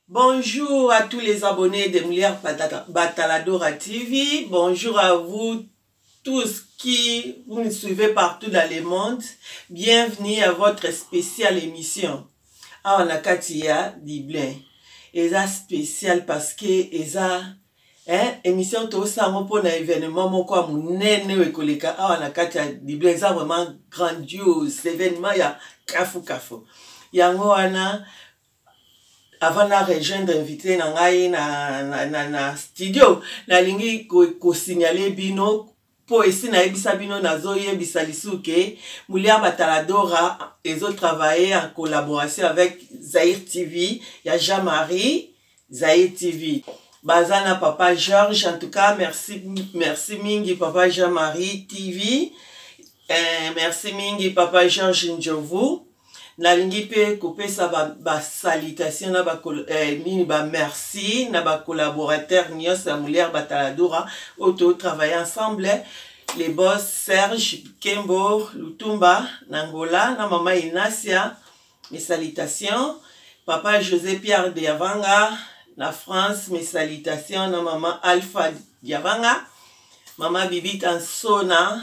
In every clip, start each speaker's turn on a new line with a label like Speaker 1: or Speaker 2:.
Speaker 1: Bonjour à tous les abonnés de Moulière Bataladora TV. Bonjour à vous tous qui vous suivez partout dans le monde. Bienvenue à votre spéciale émission. Ah, on a Katia Diblin. Et ça spécial parce que eza émission tout ça pour un événement mon quoi mon nene ekoleka. Ah, on a Katia Diblin. Ça vraiment grandiose événement ya kafu. Yango ana avant de rejoindre invité na studio na lingi ko signaler bino po esi na ebisa bino nazo yebisa lisuke Moulière Bataladora ezo travailler en collaboration avec Zahir TV ya Jean-Marie Zahir TV bazana papa Georges. En tout cas merci mingi papa Jean-Marie TV, merci mingi papa Georges Ndjovu. Na lingi pe couper ça ba salutation na ba nini ba merci na ba collaborateur Nios à Moulière Bataladora auto travailler ensemble les boss Serge Kembo Lutumba Nangola na maman Inacia. Mes salutations papa José Pierre Diavanga na France. Mes salutations na maman Alpha Diavanga, maman Bibi Tansona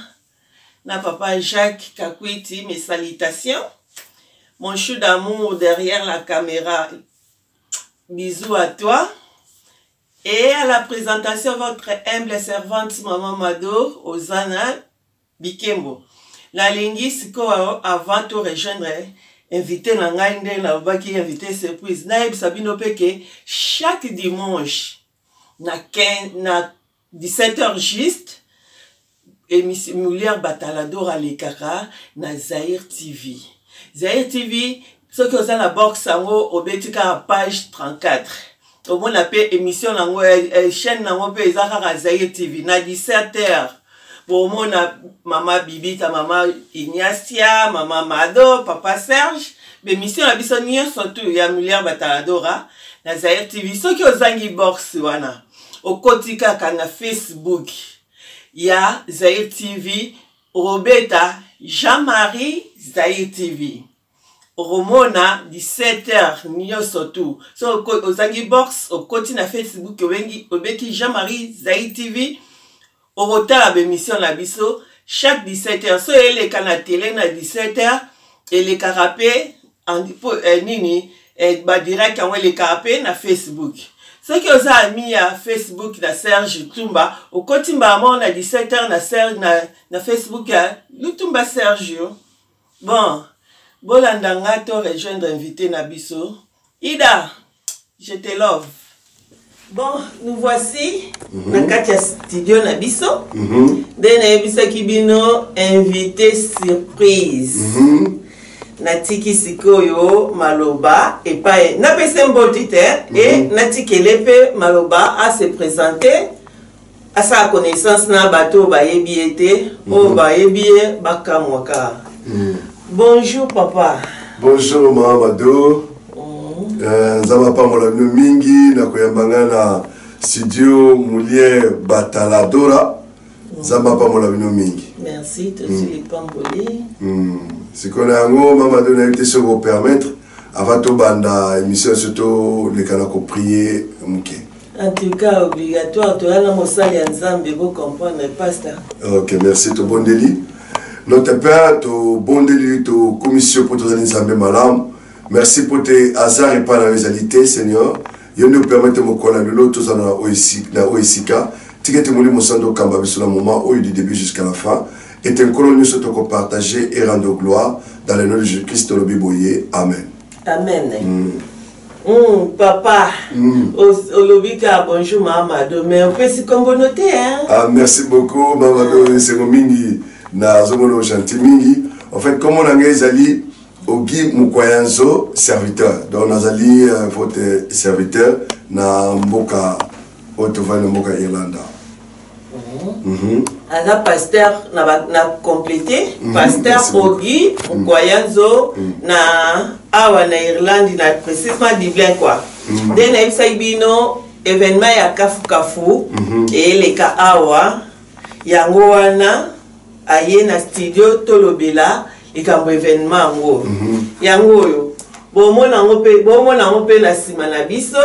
Speaker 1: na papa Jacques Kakwiti. Mes salutations. Mon chou d'amour derrière la caméra, bisous à toi. Et à la présentation, votre humble servante Maman Mado Ozana Bikembo. La linguiste, avant de rejoindre, invité la baki invité surprise. Naïb Sabino Peke, chaque dimanche, na 17h juste, émission Moulière Bataladora Lekara, na Zahir TV. Zahir TV, ce que vous avez la box, au Betika page 34. Au moins, la émission, chaîne, Zahir TV, na 17h. Pour moi, maman Bibi, ta maman Ignacia, maman Mado, papa Serge. L'émission, la bisonnière, surtout, il y a Moulière Bataladora, na Zahir TV. Ce que vous avez box, au Kotika, na Facebook, il y a Zahir TV, Robeta, Jean-Marie Zahir TV. Romona 17h nyo surtout. So ozangi box au côté na Facebook obeki Jean-Marie Zahir TV. Au retard la émission la biso chaque 17h. So ele kana télé na 17h et les carapé en nini ba direct en les carapé na Facebook. Ce qui os mis à Facebook na Serge Tumba au côté mbamo na 17h na Serge na Facebook ya Lutumba Sergio. Bon, bolandanga to rejoindre invité Nabiso. Ida, je te love. Bon, nous voici na Katia studio Nabiso. Dena ebisa kibino invité surprise. Natiki sikoyo maloba et pas na pese mbotite et natiki lepe maloba à se présenter à sa connaissance na bato ba yebiete o ba yebie bakamwaka. Bonjour papa.
Speaker 2: Bonjour maman Mado. Nzama pa mola mingi na koyambanga na studio Moulière Bataladora. Nzama pa mola mingi.
Speaker 1: Merci, tu suis pamboli.
Speaker 2: C'est qu'on a un mot, maman Mado na été se vous permettre avant tout banda émission surtout les canaux prier mouké.
Speaker 1: En tout cas obligatoire tu as la mosali ya Nzambe vous comprendre pasteur.
Speaker 2: OK, merci to bon délit. Notre père, to bon délit, to commission pour tous les Nzambe malam. Merci pour tes hasards et pas la réalité, Seigneur. Yo nous permettre de me connaître l'autre tous en OSK. Ticket mouli mosando kamba sur le moment où du début jusqu'à la fin. Et un colonne nous surtout partager et rendre gloire dans le nom de Jésus-Christ le Biboye. Amen.
Speaker 1: Amen. Papa, Olobika, bonjour Mamadou, mais on peut s'y combonoter, hein?
Speaker 2: Ah, merci beaucoup, Mamadou, c'est mon mingi, na zomono gentil mingi. En fait, comme on a dit, Ogi Mukwayanzo, serviteur. Donc, on a dit votre serviteur, na Mboka, Otovane Mboka Irlanda.
Speaker 1: aza pasteur na complété pasteur Ogi Mkwayanzo na awa na Irlande na précisément Dublin quoi de na ibisa bino événement ya kafu et leka awa yango wana aye na studio tolobela ikambo événement yango yo bomona ngo pe na sima na biso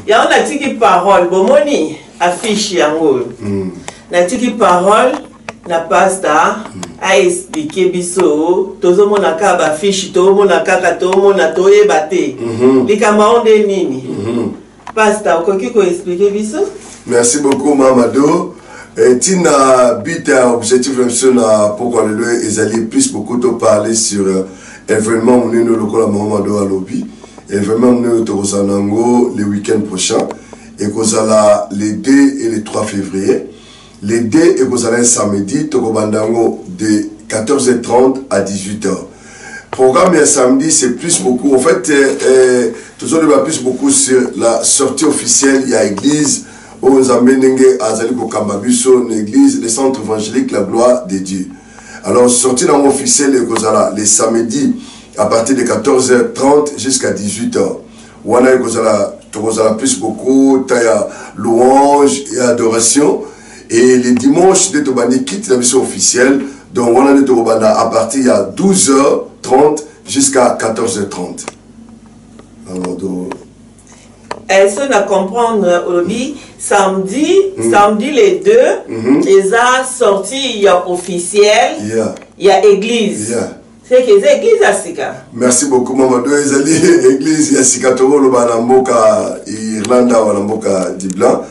Speaker 1: ya on a tiki parole bomoni affiche yango na tiki parole na pasteur a expliqué biso tozomona ka ba affiche tozomona kaka tozomona toyeba te likambo onde nini pasteur okoki ko expliquer biso.
Speaker 2: Merci beaucoup Mamadou. Tina bita objectif na pourquoi le ezali plus beaucoup de parler sur événement nous lokola Mamadou à lobby événement nous tokosanango le week-end prochain et kozala les 2 et les 3 février les 2 et kozala samedi tokobandango de 14h30 à 18h. Programme et samedi c'est plus beaucoup en fait toujours va plus beaucoup sur la sortie officielle il y a église aux Amenenge Azaliko Kambabuso, l'église, le centre évangélique, la gloire de Dieu. Alors, sortie dans officiel les samedis à partir de 14h30 jusqu'à 18h. Wana Kozala plus beaucoup, taille louange et adoration. Et les dimanches de Tobani quitte la mission officielle. Donc, on a de Tobana à partir de 12h30 jusqu'à 14h30. Alors, donc,
Speaker 1: elles sont à comprendre aujourd'hui samedi les 2 ils ont sorti il y a officiel il y a église c'est que c'est église à Sika.
Speaker 2: Merci beaucoup Mamadou ezali église ya Sika tolo bana mboka Irlanda wala mboka Dibla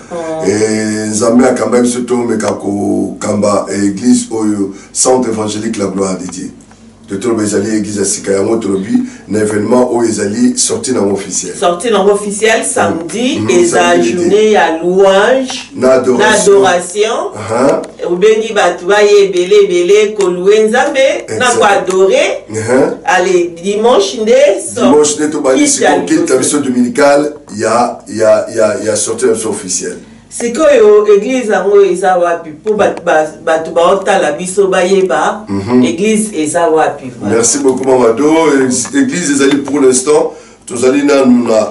Speaker 2: et nzambe akamba biso to meka ko kamba église oyo centre évangélique la gloire de Dieu. De tout le ezali église à Sika ya motolobi un événement où ezali sorti dans officiel.
Speaker 1: Sorti dans officiel samedi et la journée à louange, d'adoration. Ou bengi batu baye belé ko louer nzambe na ko adorer. Allez dimanche
Speaker 2: ne to bani siko kilte mission dominicale il y a sorti un officiel.
Speaker 1: C'est que l'église a wapi pour batu la biso bayeba l'église eza wapi.
Speaker 2: Merci beaucoup Mamadou. L'église ezali pour l'instant tozali na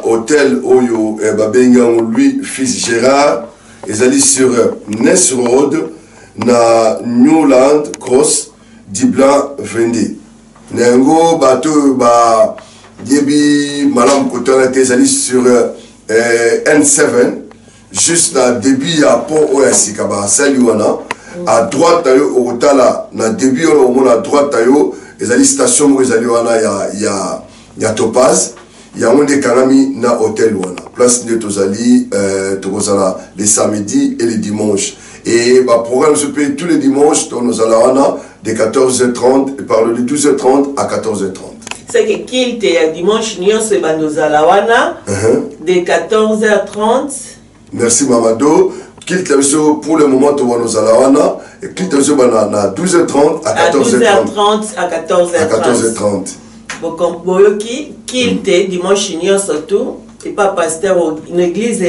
Speaker 2: hôtel oyo babenga lui fils Gérard ezali sur Ness Road na Newland Cross Dibla 22. Nengo bato ba yebi malam kotana ezali sur N7 juste na début ya pont oya Sika ba saliwana à droite tayo otala na début on mona à droite tayo ezali station mo ezali wana ya Topaz ya onde kanami na hôtel wana place de tozali tokozala les samedis et les dimanches et ba programme se paye tous les dimanches dans nos wana de 14h30 et par de 12h30 à 14h30.
Speaker 1: C'est que kilte ya dimanche nyonso ba nos wana de 14h30.
Speaker 2: Merci Mamadou. Quitte pour le moment, tu vas nous aller et quitte à 12h30 à 14h30.
Speaker 1: À 14h30. Boyoki, quitte dimanche surtout. Et pas pasteur, une église.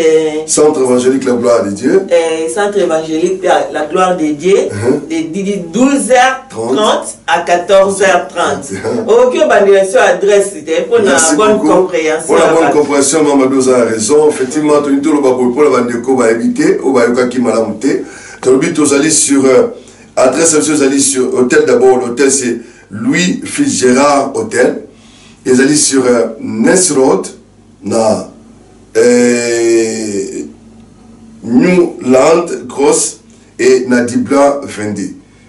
Speaker 2: Centre évangélique la gloire de Dieu.
Speaker 1: Centre évangélique la gloire de Dieu. De 12h30 à 14h30. Ok, sur adresse, pour la bonne compréhension.
Speaker 2: Pour la bonne compréhension, Mamadou a raison. Effectivement, tu as pour la bandeko va éviter, ou va yoka malamute. Tu as allé sur adresse, vous allez sur hôtel d'abord. L'hôtel c'est Louis Fitzgerald Hôtel. Ils allent sur Ness Road. Na Newland Cross et na Dibla 22.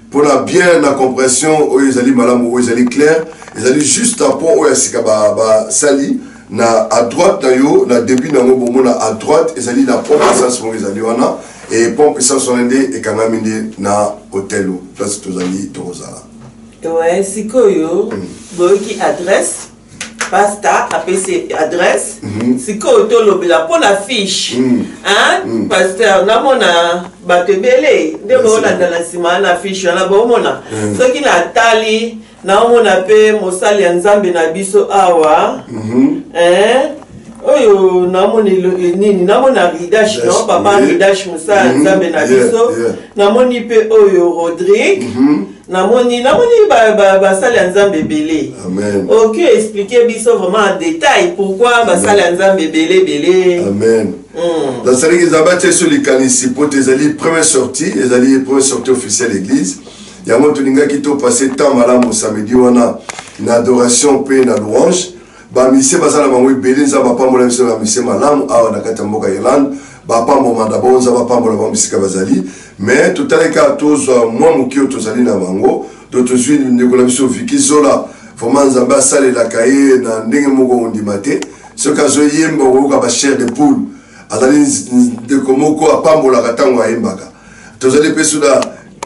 Speaker 2: Pour la bien la compréhension, ils allaient malam ou ils allaient clair, ils allaient juste à pont où ba sali na à droite na yo na début na mo na à droite ils allaient na pont essence ils allaient wana et pont essence on ende et kangaminde na hôtel ou place tous allés tozala.
Speaker 1: Ouais, c'est koyo boki adresse pasta APC adresse c'est quoi tolobela pour la fiche hein pasteur na mona batebele de bona dans la sima na fiche na bomona ce qui na tali na mona pe mosali nzambe na biso awa hein oyo namoni nini namona Ridash non papa Ridash Moussa Nzambe na biso namoni pe oyo Rodrigue namoni basali ya Nzambe belé.
Speaker 2: Amen.
Speaker 1: OK, expliquer biso vraiment en détail pourquoi basali ya Nzambe belé.
Speaker 2: Amen. Dans cette église abaté sur les canisi pour tes alliés première sortie officielle l'église. Il y a mon tuninga qui t'a passé temps malam samedi wana na adoration pe na louange. Ba mise bazala bango belé za ba pambola biso na mise malam awa na kata mboka Yolande ba pambo d'abord za ba pambola ba misika bazali mais tout à l'écart tous moi mukio tozali na bango d'autres huiles ne kola biso viki zola vraiment nzamba sale la kaye na ndenge moko ondimate ce ka zo yemba ko ba chair de poule azali de komoko apambola katango ayembaka tozali pe suda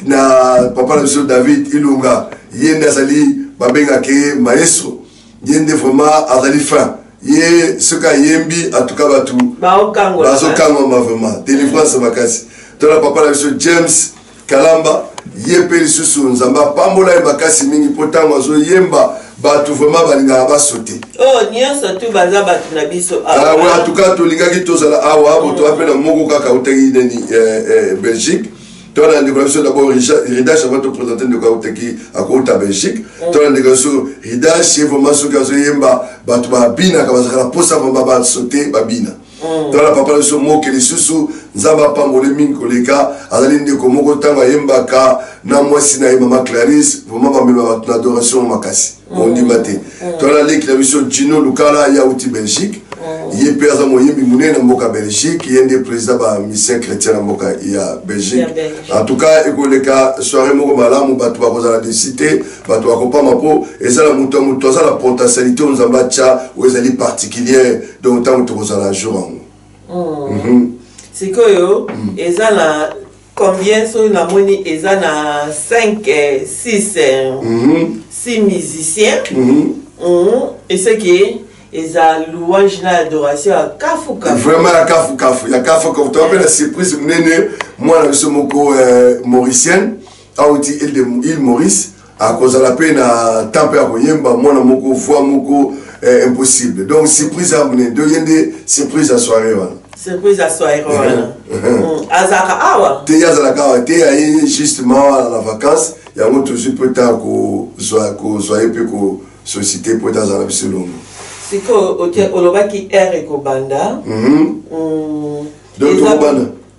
Speaker 2: na papa biso David Ilunga yenda azali babenga ke maestro yende vraiment azali fin ye ce ka yembi en tout cas batu bazokango ma vraiment délivrance makasi tola papa biso James Kalamba yepe lisusu nzamba pambola makasi mingi potango zo yemba batu vraiment balinga ba sauter
Speaker 1: oh nyonso tu baza batu na biso
Speaker 2: ah ouais en tout cas to linga ki tozala awa boto apena moko kaka utaki neni Belgique. Toi, la négociation d'abord, Ridash va te présenter de quoi à côté de Belgique. Toi, la négociation, Ridash, c'est vraiment ce que tu as dit, Babina, quand tu as posé à sauter, Babina. Toi, la papa de ce mot que les sous, Zamba Pamole Min, Koleka, Azaline de Komoko, Tanga Yembaka, Namwasina et Mama Clarisse, vraiment, ma adoration, Makasi. On dit maté. Toi, la négociation, Gino, Lukala, Yaouti, Belgique. Il est président de Mboka Belgique, il est président de la mission chrétienne de Belgique. En tout cas, il y a soirée Mokomalam, il y a des cités, il y a la potentialité particulière de l'automne de la journée.
Speaker 1: C'est que il y a combien sur la monnaie, il y a 6 musiciens. Et ce qui est et ça louange na adoration à kafu kafu
Speaker 2: vraiment à kafu kafu ya kafu kafu tu appelles la surprise nene moi na biso moko mauricienne auti île Maurice à cause de la peine à temper à koyemba moi na moko voix moko impossible donc surprise à mener deux yende surprise à soirée wana
Speaker 1: surprise à soirée wana azaka awa
Speaker 2: te yazaka awa te ayi justement à la vacances ya mo toujours peut être ko soirée pe ko société peut être dans la biso longo.
Speaker 1: C'est que Olobaki R et Kobanda.
Speaker 2: Donc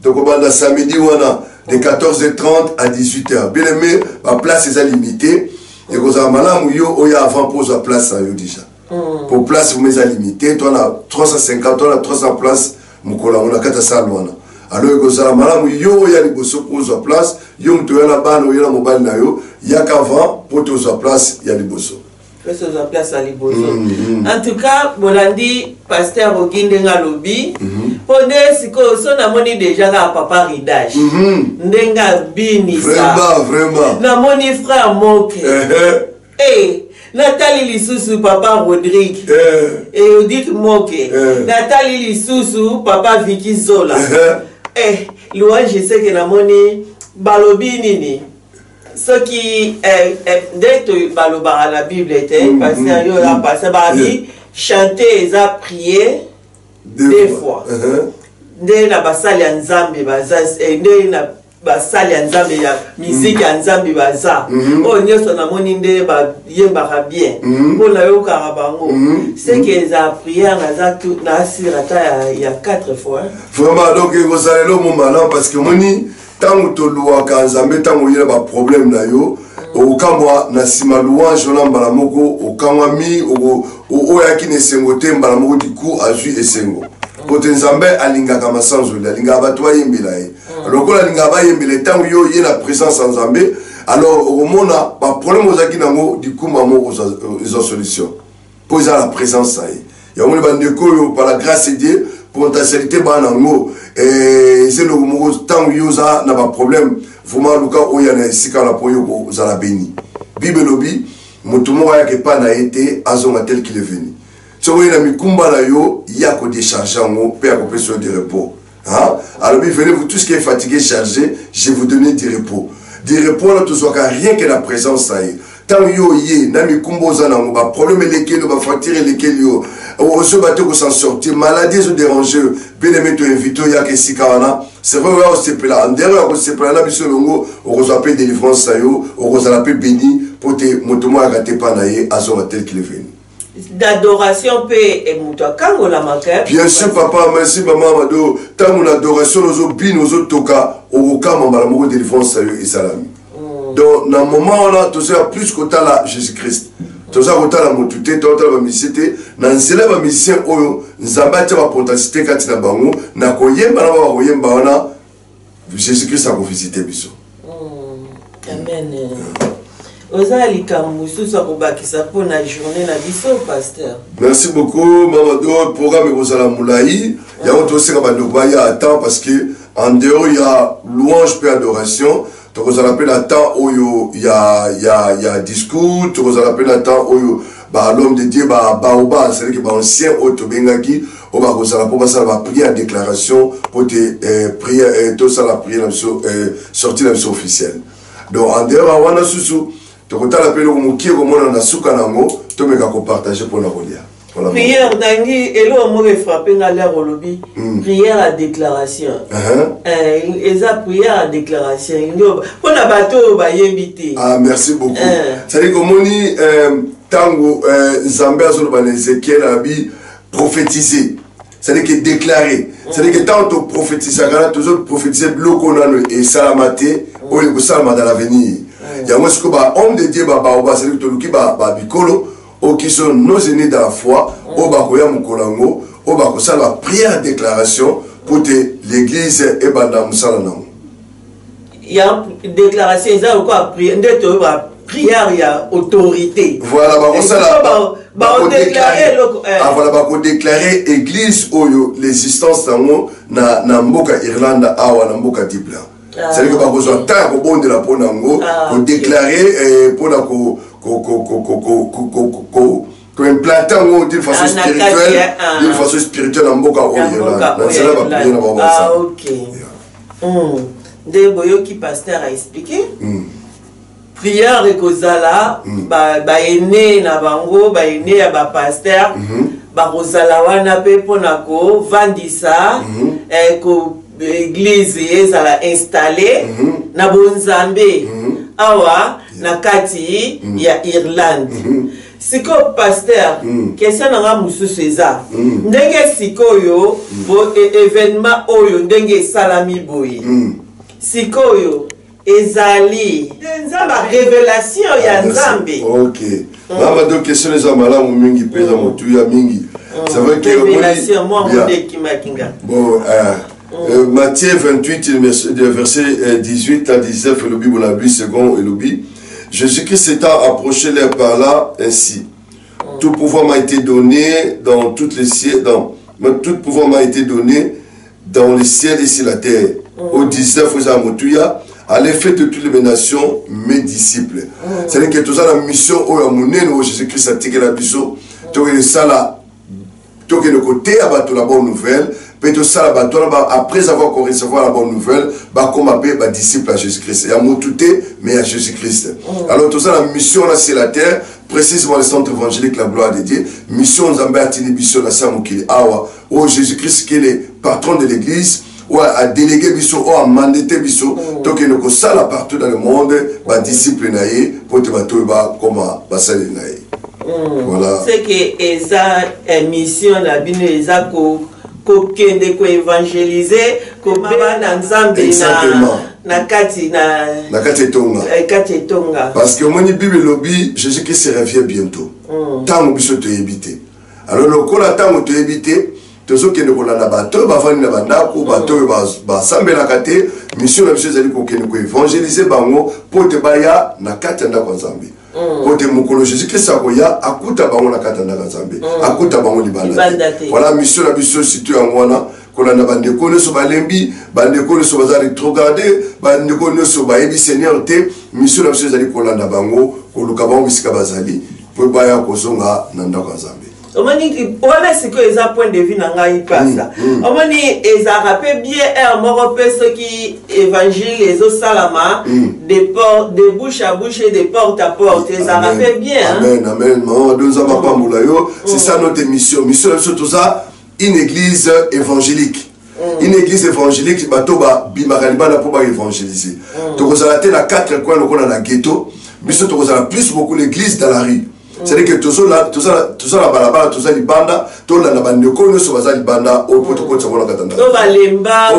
Speaker 2: Kobanda samedi wana de 14h30 à 18h. Bien aimé, la place est limitée. Et vous avez malam yo oya avant pose la place yo déjà. Pour place vous mettez limitée, toi on a 350, on a 300 places mukola on a 400 wana. Alors vous avez malam yo oya liboso pose la place, yo mtoya na bana yo na mobile na yo, ya qu'avant pour pose la place ya liboso.
Speaker 1: Place à Liboso. En tout cas, Bolandi, pasteur Oginde Ngalobi, pendant ce que son amoni déjà à papa Ridash. Ndenga Bini.
Speaker 2: Vraiment.
Speaker 1: Namoni frère Moke. Eh, Nathalie Lisusu, papa Rodrigue. Et Odile Moke. Nathalie Lisusu, papa Vicky Zola. Eh, louange, je sais que Namoni Balobi Nini. Ce qui dès que la Bible était, parce qu'il y a passé par chanter et prier deux fois. Dès la basali ya Nzambe baza, dès la basali ya Nzambe ya musique ya Nzambe baza. Oh nyoso na moni nde ba yembaka bien. Pour la yo karabango. C'est que za prière na tout na sirata il y a 4 fois.
Speaker 2: Vraiment donc vous allez là mon malin parce que moni tant que louaka Nzambe tant que il y a ba problème na yo au kamwa na sima louange na mbala moko au kamwa mi au yaki ne sengote mbala moko du coup a ju esengo kote Nzambe alinga kama sanzo alinga batwa yembila alors ko alinga ba yembila tant yo y na présence en Nzambe alors au mona ba problème ozaki nango du coup mamo ils ont solution poser la présence ça y a mon bandeko yo par la grâce de Dieu potentialité banango et c'est le mot tant yosa n'a pas problème vraiment luka oyana sika la poyo za la béni bible lobi mutumo ya ke pa na été azonga tel qu'il est venu so oyana mikumba na yo ya ko décharger ngo pe a ko besoin de repos hein alors venez vous tous qui est fatigué chargé je vais vous donner du repos là tout soit rien que la présence ça y tant yo yé na mikumba za na ngo ba problème lesquels ba facturer lesquels yo Ozo bateau ko s'en sortir, maladie zo déranger, bien aimé to invité ya ke sikawana. C'est vrai on se pela, en derrière on se pela na biso longo, on appelle délivrance ça yo, on appelle béni pour te motomo agate pa na ye azo tel qu'il est venu.
Speaker 1: D'adoration peut et mutokango la maka.
Speaker 2: Bien sûr papa, merci maman Mado. Tant mon adoration ozo bin ozo toka oka mama la moko délivrance ça yo et salami. Donc dans moment on a tous plus que là Jésus-Christ. Tous à la motute, tous à la misité, dans nzela ba musicien oyo nzamba tya ba potentialité kati na bango na koyemba na ba koyemba wana Jésus-Christ a visité biso.
Speaker 1: Amen. Oza likambo susu akobakisa po na journée na biso pasteur.
Speaker 2: Merci beaucoup Mamadou, programme kozala moulayi ya on senga ba ndobaya attend parce que en dehors il y a louange et adoration. Donc on appelle à temps où il y a discours, on appelle à temps où l'homme de Dieu baoba, c'est-à-dire que ancien autobengaki, on va pour prier en déclaration pour te prier tout ça la prière sortir la mission officielle. Donc en dehors on a sous donc on appelle au muki au monde na suka nango, to meka ko partager pour la relia.
Speaker 1: Prière dangi elo mo frappé na l'air au lobby. Prière à déclaration. Eza prière à déclaration. Pour na bateau ba yembité.
Speaker 2: Ah merci beaucoup. Ça dit comme moni tango Nzambe azolo ba Ézéchiel abi prophétiser. Ça dit que déclarer. Ça dit que tant to prophétiser kana toujours prophétiser bloko nano et salamate o ko salama dans l'avenir. Ya moi ce que ba homme de Dieu ba ba c'est to luki ba bikolo qui sont nos aînés dans la foi, au bakoya mukolango, au bakosa la prière déclaration pour l'église et bandam salanam.
Speaker 1: Il y a une déclaration, il y a quoi prière, prière, il y a autorité.
Speaker 2: Voilà, bakosa la voilà bako déclarer église oyo l'existence nango na mboka Irlande awa na mboka Dibla. C'est-à-dire que bakosa ta ko bonde la ponango pour déclarer pour la implantant d'une façon spirituelle en Boka
Speaker 1: ok. De Boyoki pasteur a expliqué. Prière et kozala, ba ene na bango, ba ene ya ba pasteur, ba kozala wana pe ponako vandisa, ko église ezala installée na bonzambe. Awa na kati ya Irlande. Siko pasteur, question na mususu eza. Ndenge sikoyo bo événement oyo ndenge salami boyi. Sikoyo ezali nzamba révélation ya Nzambe.
Speaker 2: OK. Mama do question les amala mingi pesa motu ya mingi. C'est vrai que
Speaker 1: révélation moi qui makinga.
Speaker 2: Bon Matthieu 28, verset 18 à 19, le Bible la 8 secondes et le Bible. Jésus-Christ s'étant approché leur par là ainsi. Tout pouvoir m'a été donné dans toutes les cieux, tout pouvoir m'a été donné dans les ciels et sur la terre. Au 19, vous avez Motouya, à l'effet de toutes les nations, mes disciples. C'est-à-dire que tout ça, la mission où Jésus-Christ a tiré la mission, tout ça là, tout le côté à la bonne nouvelle. Après avoir recevoir la bonne nouvelle, comme appelé disciple à Jésus-Christ. Il y a Motouté, mais à Jésus-Christ. Alors tout ça, la mission là, c'est la terre, précisément le centre évangélique, la gloire de Dieu. Mission Nzambe a tini mission la Samukili Awa, où Jésus-Christ qui est le patron de l'église, ou a délégué biso, ou a mandaté biso, donc il y a ça là partout dans le monde, disciple naïe, pour te battre comme basali naïe. Voilà.
Speaker 1: C'est que esa mission la bino esa ko kende ko évangéliser ko baba na Nzambe na kati tonga
Speaker 2: parce que mon Bible lobby Jésus-Christ revient bientôt tant biso to éviter alors le kola tant to éviter tozo kende ko na bato ba vani na bandako bato ba sambela kate mission na biso zali ko kende ko évangéliser bango pour te baya na kati ndako Nzambe. Côté mukolo Jésus-Christ akoya akuta bango na kata ndaka Nzambe akuta bango libanda. Voilà mission la biso situé en wana kolanda bandeko ne so balembi bandeko ne so baza rétrogradé bandeko ne so bayebi Seigneur te mission la biso zali kolanda bango koluka bango bisika bazali po baya kozonga na ndako Nzambe.
Speaker 1: omoni wana siko eza point de vue na ngai pasa omoni eza rappelé bien un moko pe soki évangile ezosalama de bouche à bouche et de porte à porte eza rappelé bien
Speaker 2: amen amen maman donza mapambola yo c'est ça notre mission surtout ça une église évangélique une église évangélique bato ba bimaka libana po ba évangéliser tokozala te na 4 coins lokola na ghetto biso tokozala plus beaucoup l'église dans la rue. C'est-à-dire que tout ça la balabala, tout ça libanda, tout la bandeko ne soit pas libanda au protocole de la katanda.
Speaker 1: Au balemba,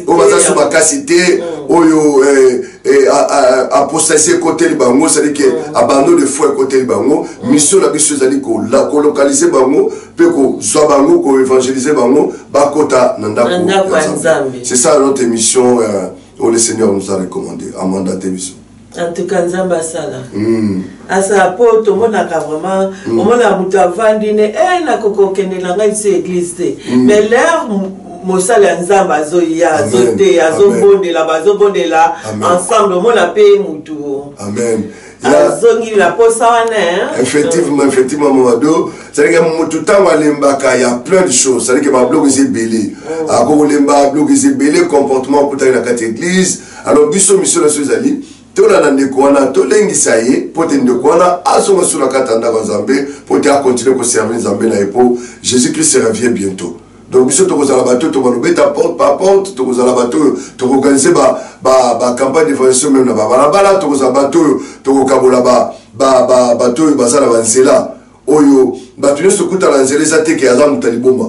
Speaker 1: au
Speaker 2: baza sous ma cassité, au apostasie côté libango, c'est-à-dire que abandon de foi côté libango, mission la mission c'est-à-dire ko localiser bango, pe ko soit bango ko évangéliser bango, ba kota nanda ko. C'est ça notre mission où le Seigneur nous a recommandé, a mandaté mission.
Speaker 1: En tout cas, Nzamba sala. Asa po to mona ka vraiment, mona mutu avandine na koko kende na ngai se église te. Mais l'air mosala Nzamba zo ya zo te azo bonde la bazo bonde la ensemble mona pe mutu.
Speaker 2: Amen.
Speaker 1: Zongi la posa wana.
Speaker 2: Effectivement Mamado, c'est-à-dire que mutu tango lembaka il y a plein de choses, c'est-à-dire que ma blog est belé. A ko lemba blog est belé comportement pour ta na kat église. Alors biso mission la sozali tola na ndekwana tolengisa ye pote ndekwana azonga sur la katanda kwa Nzambe pote a continuer ko servir Nzambe na epo Jésus-Christ revient bientôt. Donc biso tokozala bato to balobeta porte par porte tokozala bato to organiser ba campagne d'évaluation même na balabala tokozala bato to kokabola bato bazala banzela oyo bato nyonso kuta na nzela eza te ke aza moto alibomba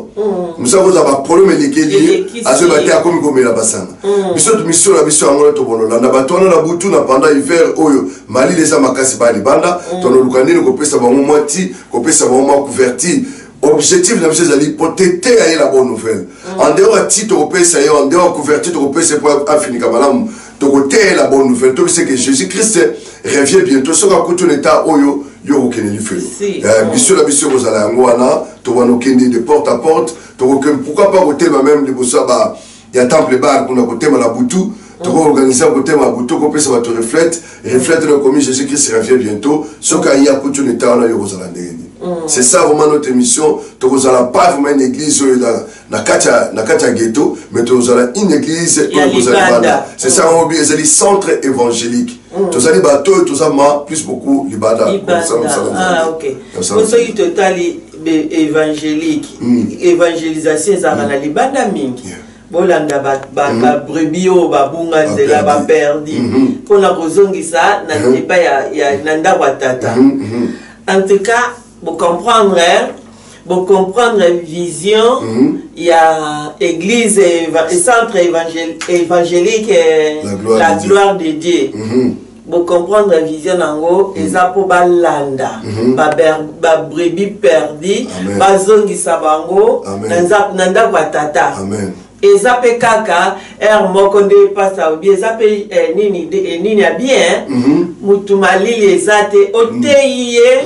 Speaker 2: mosa koza baproblème elekeli azoyeba te akomi komela basanga biso mission na biso yango tobonolanda bato wana na butu na pendant hiver oyo malili eza makasi baya libanda tonoluka ndeni kopesa bango mwa ti kopesa bango mwa couverture objectif na biso ezali potete ya ye la bonne nouvelle en dehors ya ti tokopesa ye en dehors ya couverture tokopesa po afinika malamu tokoteya la bonne nouvelle tobise que Jésus-Christ revient bientôt soki akuti na état oyo yo okende lifelo biso na biso kozala yango wana tobana okende de porte à porte pourquoi pas kotelema même liboso ya temple bar kuna kotema na butu toko-organiser kotema na butu kopesa bato reflète na komi Jésus-Christ revient bientôt soki ayi akuti na état wana yo kozala ndenge nini. C'est ça vraiment notre mission. Tu n'as pas vraiment une église dans le ghetto, mais tu as une église c'est ça, on oublie, c'est le centre évangélique. Tu as les bateaux, tu as plus beaucoup l'ibada.
Speaker 1: Ah, ok. Pour ceux qui total évangélique, évangélisation, c'est dans l'ibada mingi. Bolanda ba brebio ba bunga nzela ba perdi. Pona kozongisa na neba ya nanda watata. En tout cas, pour comprendre vision, il y a église et centre évangélique la gloire de Dieu. Pour comprendre vision nango, eza po balanda, ba brebis perdi, ba zongi sabango, nanda watata.
Speaker 2: Amen.
Speaker 1: Eza pe kaka moko nde pasa obi eza pe nini ya bien mutu malili eza te oteyi ye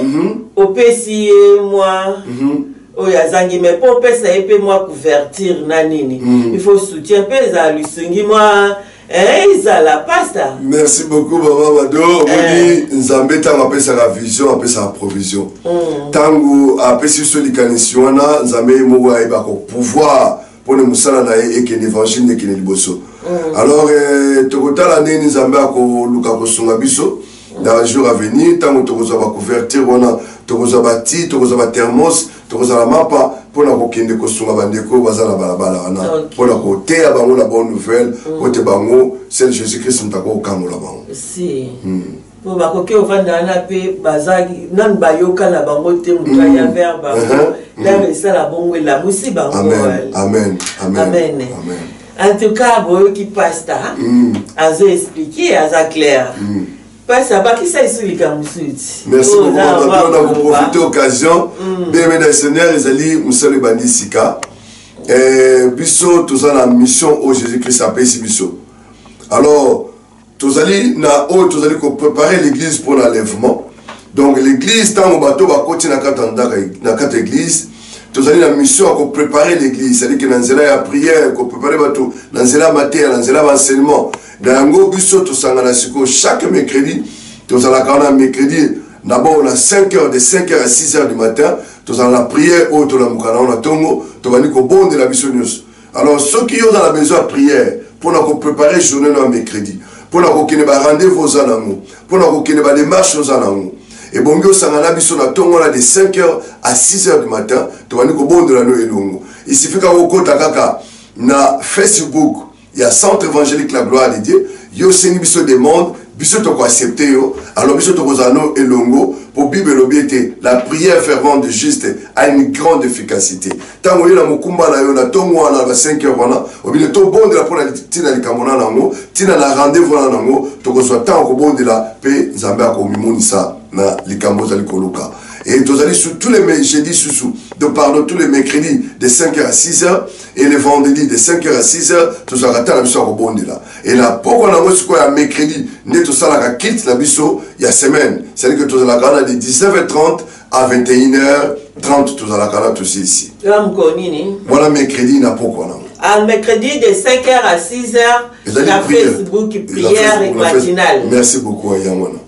Speaker 1: opesi ye mwa oyo azangi me po opesa ye pe mwa couverture na nini il faut soutien pe eza lusungi mwa ezala pasta.
Speaker 2: Merci beaucoup Baba Mado. Moni Nzambe tango apesaka vision apesaka provision tango apesi so likanisi wana Nzambe moko ayeba ko pouvoir pour le musala na et que l'évangile ne kene liboso. Alors tokotala neni Nzambe ko luka ko sunga biso dans les jours à venir tant que tokoza ba couverture wana tokoza ba ti tokoza ba thermos tokoza la mapa pour na ko kende ko sunga bandeko bazala balabala wana pour na ko teya bango la bonne nouvelle côté bango c'est Jésus-Christ ntako kangola bango.
Speaker 1: Si. Pour ba koke ovanda na pe bazaki nan bayoka na bango te muta ya vers bango. Là ça la bongo la musi bango.
Speaker 2: Amen. Amen.
Speaker 1: Amen. En tout cas, boyo qui passe ta azo expliquer aza clair. Parce que ça est
Speaker 2: merci beaucoup. On a profité occasion. Bienvenue Seigneur, Ezali Moussale Bandi Sika. Biso tous en la mission au Jésus-Christ a payé biso. Alors tous allez préparer l'église pour l'enlèvement. Donc l'église tant au bateau va continuer na quatre église. Tous allez la mission à préparer l'église, c'est-à-dire que dans la prière, qu'on préparer bateau, dans la matière, dans l'enseignement. Dans le biso tous chaque mercredi, tous allez quand mercredi. D'abord on a 5h de 5h à 6h du matin. tous dans la prière au to la mukana on a tongo to bani ko bonde la biso nyos. Alors ceux qui ont dans la maison à prière pour nous préparer journée no mercredi, pour nous kene ba rendez-vous aux anango, pour nous kene ba démarche aux anango. Et bongo sangana biso na tongo la de 5h à 6h du matin, to bani ko bonde la no elongo. Il suffit ka okota kaka na Facebook, il y a Centre évangélique la gloire de Dieu, yo seni biso demande, biso to ko accepter yo, alors biso to ko zano elongo pour Bible l'obéité, la prière fervente de juste a une grande efficacité. Tant que la mukumba na yo na tongo na 5h wana, obile to bon de la pour la tina likamona nango, tina na rendez-vous na nango, to ko soit tant ko bon de la paix nzambe ko mimonisa na likambo za likoluka. Et tous allez sur tous les jeudis sous donc pardon tous les mercredis de 5h à 6h et les vendredis de 5h à 6h tous à la mission au bon de là. Et là pourquoi on a aussi quoi mercredi né tout ça la quitte la biso il y a semaine, c'est-à-dire que tous à la gana de 19h30 à 21h30 tous à la gana tous ici. Voilà mercredi n'a pourquoi non.
Speaker 1: Un mercredi de 5h à 6h la Facebook prière matinale.
Speaker 2: Merci beaucoup Yamona.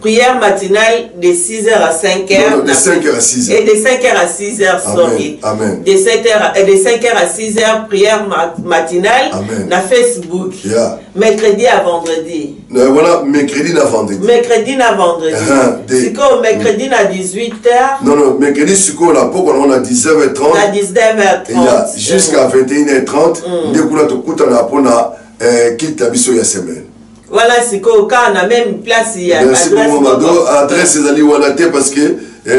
Speaker 1: Prière matinale de 6h à 5h.
Speaker 2: Non, de 5h à 6h.
Speaker 1: Et de 5h à 6h, sorry.
Speaker 2: Amen.
Speaker 1: De 5h à 6h, prière matinale.
Speaker 2: Amen.
Speaker 1: Na Facebook.
Speaker 2: Yeah.
Speaker 1: Mercredi à vendredi.
Speaker 2: Voilà, mercredi à vendredi.
Speaker 1: Mercredi à vendredi. C'est quoi, mercredi à 18h.
Speaker 2: Non, mercredi, c'est quoi, là, pourquoi on a 19h30.
Speaker 1: À 19h30.
Speaker 2: Jusqu'à 21h30. Dès qu'on a tout coûté, on a quitte la biso ya semaine.
Speaker 1: Voilà, c'est quoi, quand on a même place, il y a
Speaker 2: merci beaucoup, Mado. Adresse, c'est Ali Wanate parce que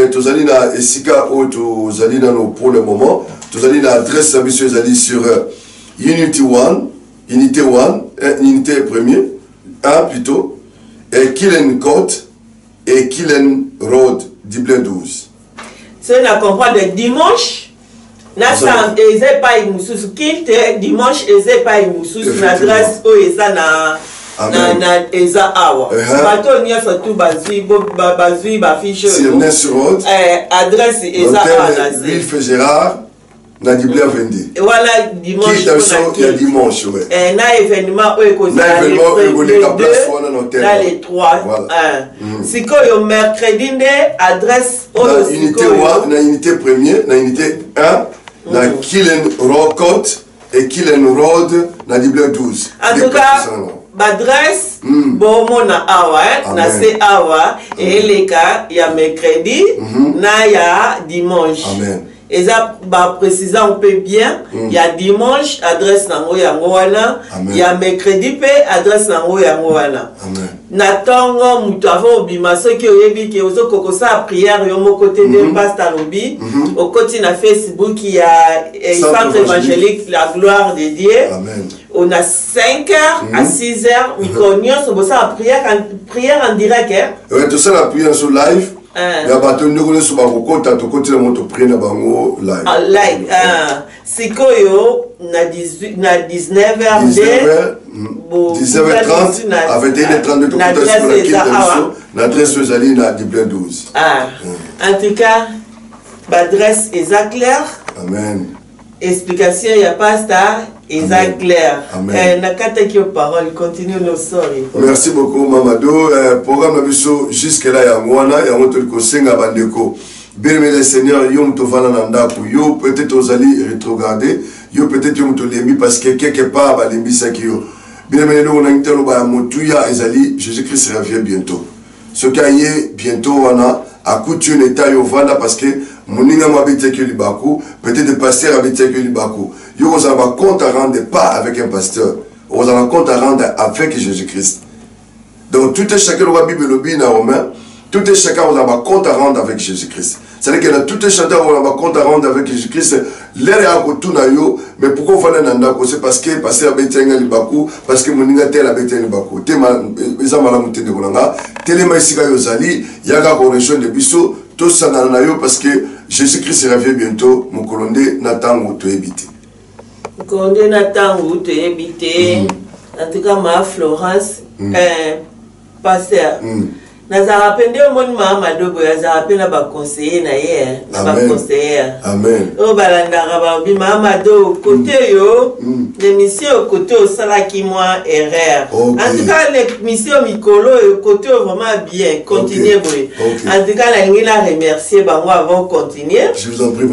Speaker 2: tous allez na Esika ou tous allez na pour le moment. Tous allez na adresse, c'est Ali sur Unity 1, Unité premier, 1 plutôt, et Killen Court et Killen Road, Dublin 12.
Speaker 1: C'est on comprend de dimanche. Nasa eze pa imususu kinte dimanche eze pa imususu na adresse o eza na eza awa bato nyonso tu bazwi bafiche adresse eza awa na
Speaker 2: Ville Gérard na Dublin 22
Speaker 1: voilà dimanche
Speaker 2: il y a dimanche ouais
Speaker 1: na événement oyo kozala les 3 sikoyo mercredi nde adresse oyo
Speaker 2: na unité premier na unité 1 na Killen Road et Killen Road na Dublin 12
Speaker 1: en tout cas l'adresse bomo na awa na se awa et les cas il y a mercredi na ya dimanche et ça va préciser un peu bien il y a dimanche adresse nango yango wana il y a mercredi pe adresse nango yango wana na tongo mutu avant obima soki oyebi ke ozo kokosa prière yo moko te de pasteur lobi au côté na Facebook il y a Centre évangélique la gloire de Dieu.
Speaker 2: Amen.
Speaker 1: On a 5h à 6h micronio so bosa prière en direct
Speaker 2: ouais tout ça la prière sur live. Ya bato ndoko so ba kokota to kotela moto prière na bango live.
Speaker 1: Live sikoyo na 19h
Speaker 2: 19h30 à 21h30 tout côté sur la quête l'adresse aux alliés na Dublin 12.
Speaker 1: En tout cas l'adresse est claire.
Speaker 2: Amen.
Speaker 1: Explication il y a pas ça est clair.
Speaker 2: Amen.
Speaker 1: Nakata qui parole continue nos stories.
Speaker 2: Merci beaucoup Mamadou. Programme biso jusque là ya mwana ya moto ko senga bandeko. Bien le Seigneur yo mto vana na ndako yo peut-être aux alliés rétrogradés yo peut-être yo mto lembi parce que quelque part ba lembi ça qui yo. Bien le on a intelo ba motuya ezali Jésus-Christ revient bientôt. Ce qui est bientôt wana à couture l'état yo vana parce que moninga mabite que libaku peut-être le pasteur habite que libaku yo vous avez un compte à rendre pas avec un pasteur vous avez un compte à rendre avec Jésus-Christ donc tout est chacun la Bible le bien en main tout est chacun vous avez un compte à rendre avec Jésus-Christ c'est-à-dire que tout est chacun vous avez un compte à rendre avec Jésus-Christ l'air à côté na yo mais pourquoi vous allez nanda c'est parce que pasteur habite que libaku parce que moninga tel habite libaku tema ezama la mutende kolanga telema isika yo zali yaga correction de biso tout ça na yo parce que Jésus-Christ revient bientôt mon colonde natango to éviter
Speaker 1: Konde natango to éviter en tout cas ma Florence pasteur Nazara pende mon mama dogo yazara pena ba conseiller na ye na ba conseiller. Amen. O balandara ba bi mama do côté yo l'émission côté au sala qui moi erreur. En tout cas l'émission mikolo côté vraiment bien continuer boy. En tout cas la ngina remercier ba moi avant continuer.
Speaker 2: Je vous en prie.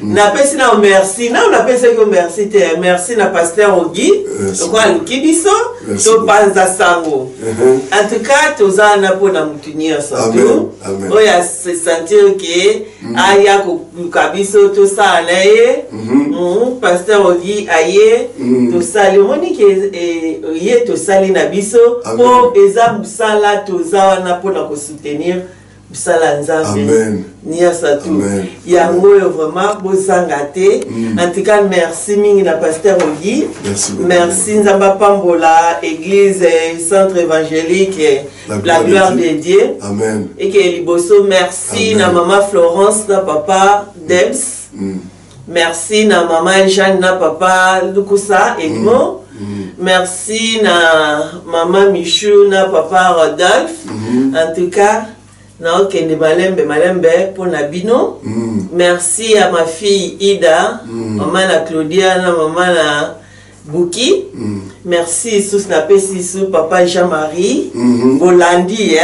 Speaker 1: Na pesi na merci na on appelle ça que merci te merci na pasteur Ogi quoi le kibiso to panza sango. En tout cas tozana na mutunia santo oya se sentir que aya ko kabiso to ça nae pasteur Ogi aye to sali moni ke ye to sali na biso po eza musala toza na pona ko soutenir musala nzambe nia satu yango vraiment bozanga te en tout cas merci mingi na pasteur Ogi merci nzamba pambola église centre évangélique la gloire de Dieu
Speaker 2: amen
Speaker 1: et que liboso merci na maman Florence na papa Debs merci na maman Jeanne na papa Lukusa Edmond merci na maman Michou na papa Rodolphe en tout cas na okende malembe pour Nabino. Merci à ma fille Ida, maman la Claudia, na maman la Bouki. Merci sous na pesi sous papa Jean-Marie Bolandi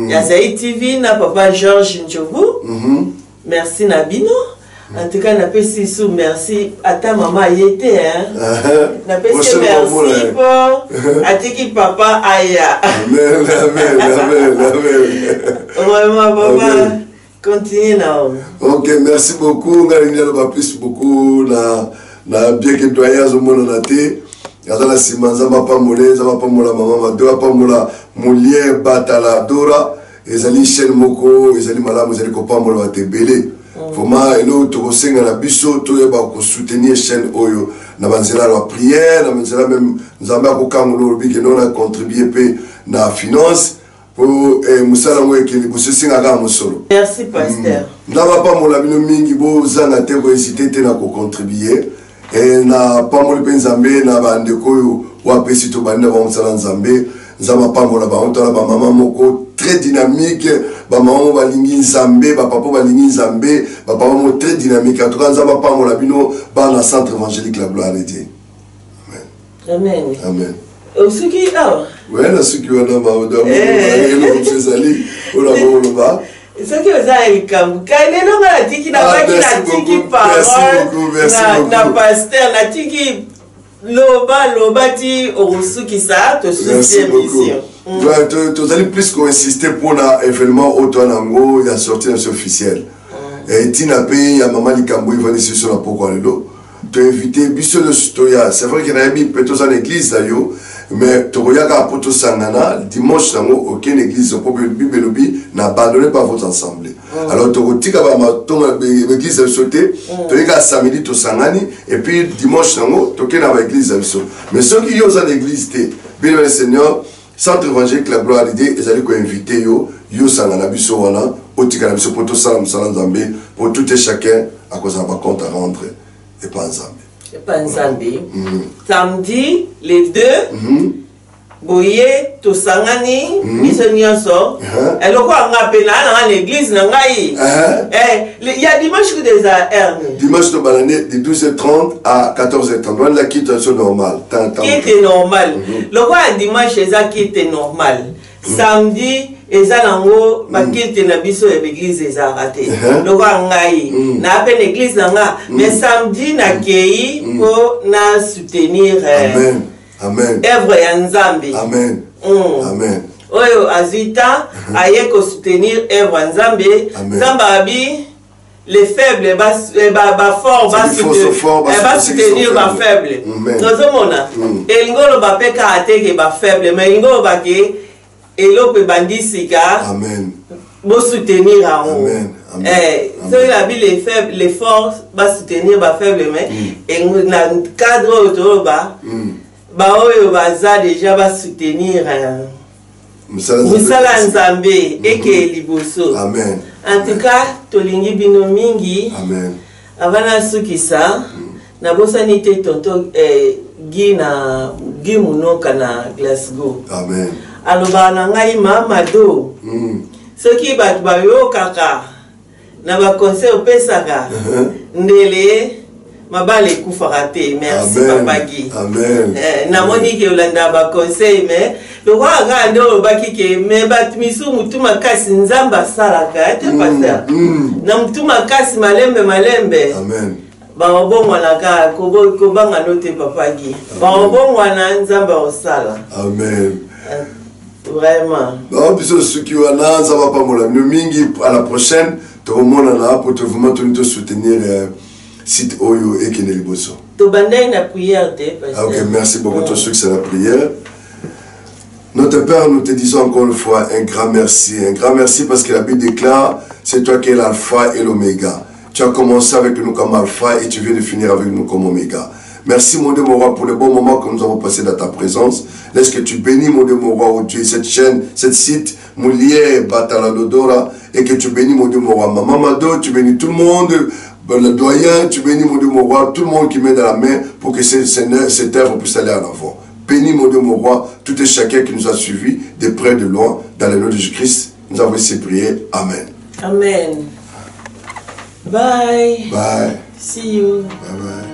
Speaker 1: Yazaï TV na papa Georges Njobu. Merci Nabino. En tout cas, na pesi sous merci à ta maman yete na pesi merci pour atiki papa aya.
Speaker 2: Amen, amen.
Speaker 1: Vraiment papa continue là.
Speaker 2: OK, merci beaucoup. Ngalinga ba plus beaucoup na bien que doya zo mona na te. Yaza la simanza papa moleza papa mola maman mado papa mola mulie batala dora ezali chaîne moko ezali malamu ezali kopa mola tebele. Vraiment eno to senga na biso to yeba ko soutenir chaîne oyo na banzela la prière na banzela même nzamba ko kangulo biki non a contribuer pe na finance pour musala ngwe ke liboso singa ka musolo.
Speaker 1: Merci pasteur.
Speaker 2: Na ba mola bino mingi bo zanga te ko hésiter te na ko contribuer et na pa mo le nzambe na bande ko wa pesi to bande ba musala nzambe nzamba pa mola ba ontola ba maman moko très dynamique, ba maman balingi nzambe, ba papa balingi nzambe, ba papa mo très dynamique. En tout cas, nzamba pa mo la bino ba na centre évangélique la gloire de Dieu.
Speaker 1: Amen.
Speaker 2: Amen.
Speaker 1: Osuki ah.
Speaker 2: Ouais, la suki wana ba oda mo le chezali, ola mo lo ba.
Speaker 1: Ce qui vous a eu comme kaine no ngala tiki na ba tiki parole. Na pasteur na tiki loba ti osuki ça to soucier mission.
Speaker 2: Tu allais plus qu'on insister pour l'événement Otoanango, il y a sorti un officiel. Et Tina Pei, il y a maman Likambo, il va aller sur la Poko Alelo. Tu as invité Bissot le Stoya. C'est vrai qu'il y a mis peut-être en église d'ailleurs, mais tu regardes à Poto Sangana, dimanche, aucune église, au peuple Bibelobi, n'a abandonné pas votre assemblée. Alors tu regardes l'église de sauté, tu regardes samedi, tu Sangani, et puis dimanche, tu regardes l'église de sauté. Mais ceux qui ont en église, bien le Seigneur, centre évangélique la gloire de Dieu, ils allaient inviter yo sangana biso wana otika na biso pour tout ça nzambe pour tout et chacun à cause d'un compte à rendre et pas nzambe.
Speaker 1: Et pas nzambe. Samedi les deux boye to sangani biso nyonso eloko anga pena na l'église na ngai il y a dimanche que des heures
Speaker 2: dimanche to balane de 12h30 à 14h30 on la quitte normal
Speaker 1: quitte normal loko a dimanche eza quitte normal samedi eza nango ba quitte na biso ya église eza raté loko ngai na pe l'église na nga mais samedi na kei pour na soutenir
Speaker 2: Amen.
Speaker 1: Œuvre ya Nzambe.
Speaker 2: Amen. Amen.
Speaker 1: Oyo azita aye ko soutenir œuvre ya Nzambe. Nzamba abi les faibles ba fort ba soutenir ba faible. Tozomona. Elingolo ba peka ateke ba faible mais elingolo ba ke elope bandisika.
Speaker 2: Amen.
Speaker 1: Bo soutenir a on.
Speaker 2: Amen.
Speaker 1: So il a les faibles les forts ba soutenir ba faible mais et na cadre autoba ba oyo baza déjà ba soutenir musala nzambe eke liboso.
Speaker 2: Amen.
Speaker 1: En tout cas tolingi bino mingi.
Speaker 2: Amen.
Speaker 1: Avana sukisa na bosani te tonto Guy Munoka na Glasgow.
Speaker 2: Amen.
Speaker 1: aloba na ngai Mamado soki bato bayokaka na ba conseil opesaka ndele mabale ekufaka te. Merci Papa Guy.
Speaker 2: Amen.
Speaker 1: Namoni ke olanda ba conseil mais lokwa ga nde olobaki ke me bato misu mutu makasi nzambe asalaka te pasteur na mutu makasi malembe
Speaker 2: Amen.
Speaker 1: Babongwanaka kobanga note Papa Guy. Babongwana nzambe osala.
Speaker 2: Amen.
Speaker 1: Vraiment.
Speaker 2: Donc, ceux qui ont un ça va pas mal. Nous mingi à la prochaine. Tout le monde là pour te vraiment te soutenir site Oyo et Keneli Bosso.
Speaker 1: Tu bandai na prière te.
Speaker 2: Ok, merci beaucoup tous ceux qui c'est la prière. Notre Père, nous te disons encore une fois un grand merci parce que la Bible déclare c'est toi qui es l'alpha et l'oméga. Tu as commencé avec nous comme alpha et tu viens de finir avec nous comme oméga. Merci mon Dieu mon roi pour le bon moment que nous avons passé dans ta présence. Laisse que tu bénis mon Dieu mon roi, oh Dieu, cette chaîne, cette site, Moulier, Bataladodora, et que tu bénis mon Dieu mon roi. Maman Mado, tu bénis tout le monde, le doyen, tu bénis mon Dieu mon roi, tout le monde qui met dans la main pour que cette œuvre puisse aller en avant. Bénis mon Dieu mon roi, tout et chacun qui nous a suivis, de près, de loin, dans le nom de Jésus-Christ. Nous avons essayé de prier. Amen.
Speaker 1: Amen. Bye.
Speaker 2: Bye.
Speaker 1: See you.
Speaker 2: Bye bye.